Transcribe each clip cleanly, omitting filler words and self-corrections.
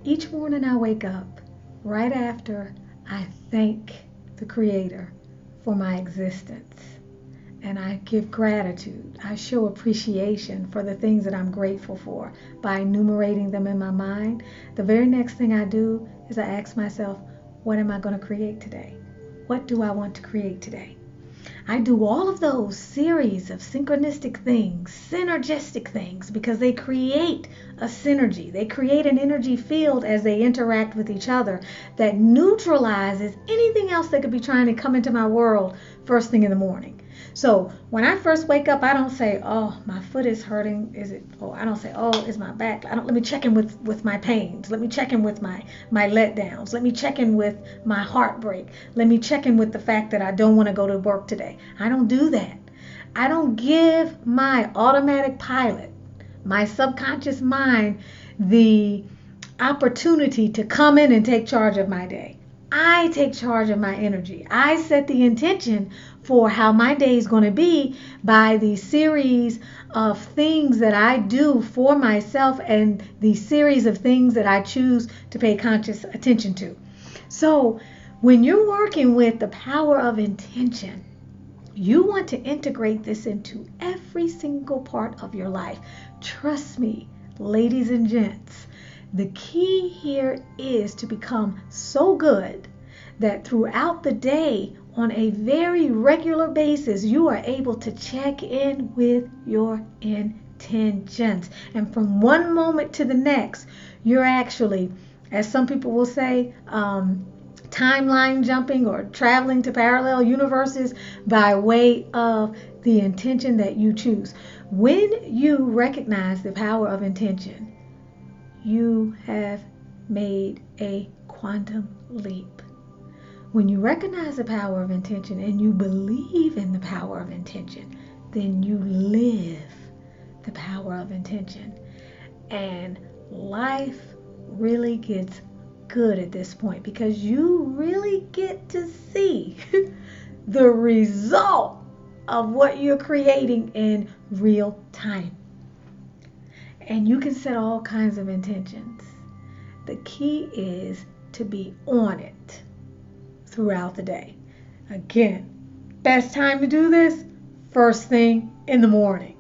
Each morning I wake up, right after I thank the Creator for my existence. And I give gratitude. I show appreciation for the things that I'm grateful for by enumerating them in my mind. The very next thing I do is I ask myself, what am I going to create today? What do I want to create today? I do all of those series of synchronistic things, synergistic things, because they create a synergy. They create an energy field as they interact with each other that neutralizes anything else that could be trying to come into my world first thing in the morning. So when I first wake up, I don't say, oh, my foot is hurting. I don't say, oh, it's my back. Let me check in with my pains. Let me check in with my letdowns. Let me check in with my heartbreak. Let me check in with the fact that I don't want to go to work today. I don't do that. I don't give my automatic pilot, my subconscious mind, the opportunity to come in and take charge of my day. I take charge of my energy. I set the intention for how my day is going to be by the series of things that I do for myself and the series of things that I choose to pay conscious attention to. So when you're working with the power of intention, you want to integrate this into every single part of your life. Trust me, ladies and gents, the key here is to become so good that throughout the day, on a very regular basis, you are able to check in with your intentions. And from one moment to the next, you're actually, as some people will say, timeline jumping or traveling to parallel universes by way of the intention that you choose. When you recognize the power of intention, you have made a quantum leap. When you recognize the power of intention and you believe in the power of intention, then you live the power of intention. And life really gets good at this point because you really get to see the result of what you're creating in real time. And you can set all kinds of intentions. The key is to be on it throughout the day. Again, best time to do this, first thing in the morning.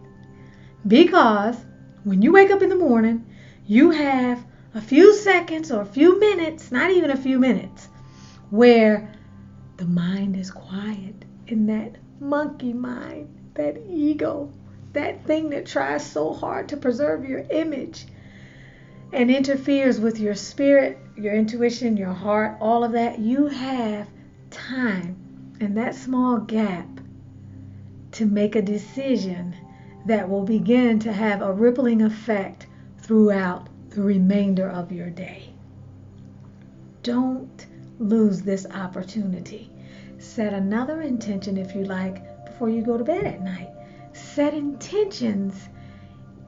Because when you wake up in the morning, you have a few seconds or a few minutes, not even a few minutes, where the mind is quiet in that monkey mind, that ego, that thing that tries so hard to preserve your image and interferes with your spirit, your intuition, your heart, all of that. You have time in that small gap to make a decision that will begin to have a rippling effect throughout the remainder of your day. Don't lose this opportunity. Set another intention if you like before you go to bed at night. Set intentions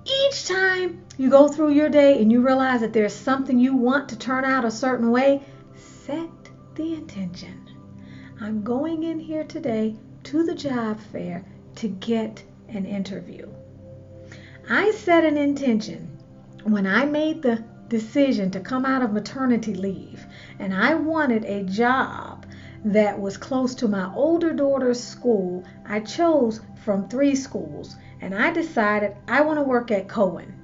each time you go through your day and you realize that there's something you want to turn out a certain way. Set the intention. I'm going in here today to the job fair to get an interview. I set an intention when I made the decision to come out of maternity leave, and I wanted a job that was close to my older daughter's school. I chose from 3 schools, and I decided I want to work at Cohen.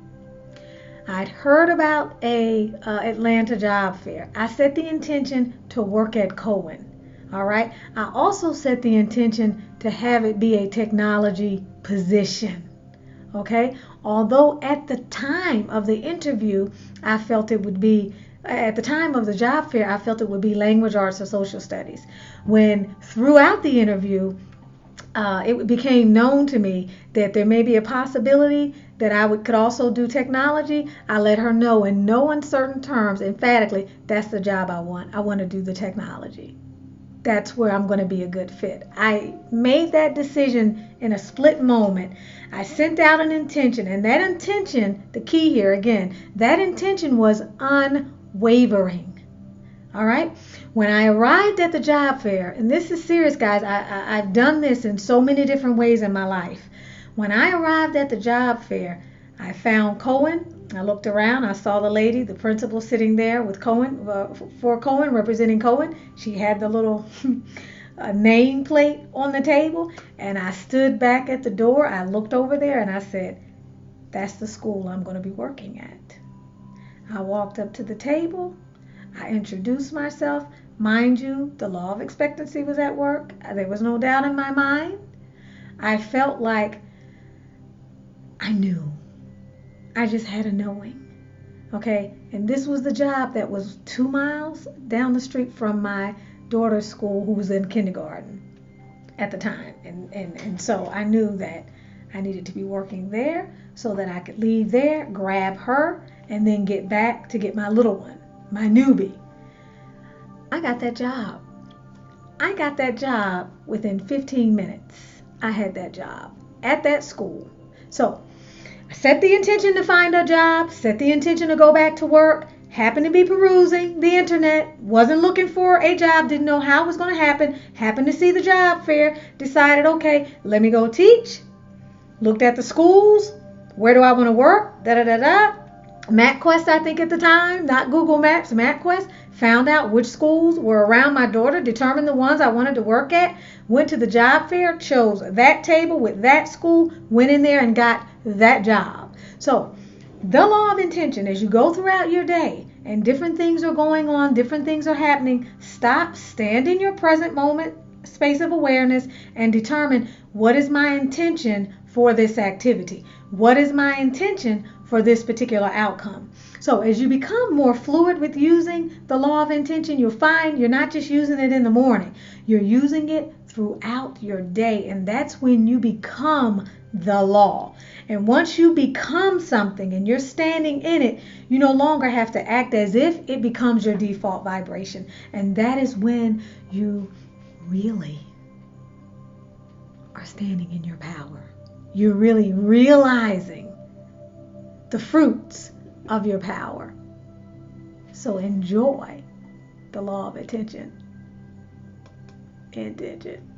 I'd heard about a Atlanta job fair. I set the intention to work at Cohen. All right. I also set the intention to have it be a technology position. Okay. Although at the time of the interview, I felt it would be, at the time of the job fair, I felt it would be language arts or social studies. When throughout the interview, it became known to me that there may be a possibility that I could also do technology. I let her know in no uncertain terms, emphatically, that's the job I want. I want to do the technology. That's where I'm going to be a good fit. I made that decision in a split moment. I sent out an intention, and that intention, the key here again, that intention was unwavering. All right. When I arrived at the job fair, and this is serious, guys, I've done this in so many different ways in my life. When I arrived at the job fair, I found Cohen I looked around. I saw the lady, the principal, sitting there with Cohen, for Cohen, representing Cohen. She had the little name plate on the table, and I stood back at the door. I looked over there and I said, that's the school I'm going to be working at. I walked up to the table. I introduced myself. Mind you, the law of expectancy was at work. There was no doubt in my mind. I felt like I knew. I just had a knowing. Okay, and this was the job that was 2 miles down the street from my daughter's school, who was in kindergarten at the time. And so I knew that I needed to be working there so that I could leave there, grab her, and then get back to get my little one, my newbie. I got that job. I got that job within 15 minutes. I had that job at that school. So I set the intention to find a job, set the intention to go back to work, happened to be perusing the internet, wasn't looking for a job, didn't know how it was going to happen, happened to see the job fair, decided, okay, let me go teach, looked at the schools, where do I want to work, MapQuest, I think at the time, not Google Maps, MapQuest, found out which schools were around my daughter, determined the ones I wanted to work at, went to the job fair, chose that table with that school, went in there and got that job. So the law of intention, as you go throughout your day and different things are going on, different things are happening, stop, stand in your present moment, space of awareness, and determine, what is my intention for this activity? What is my intention for this particular outcome? So as you become more fluid with using the law of intention, you'll find you're not just using it in the morning, you're using it throughout your day, and that's when you become the law. And once you become something and you're standing in it, you no longer have to act as if, it becomes your default vibration. And that is when you really are standing in your power. You're really realizing the fruits of your power. So enjoy the law of attention. Intention.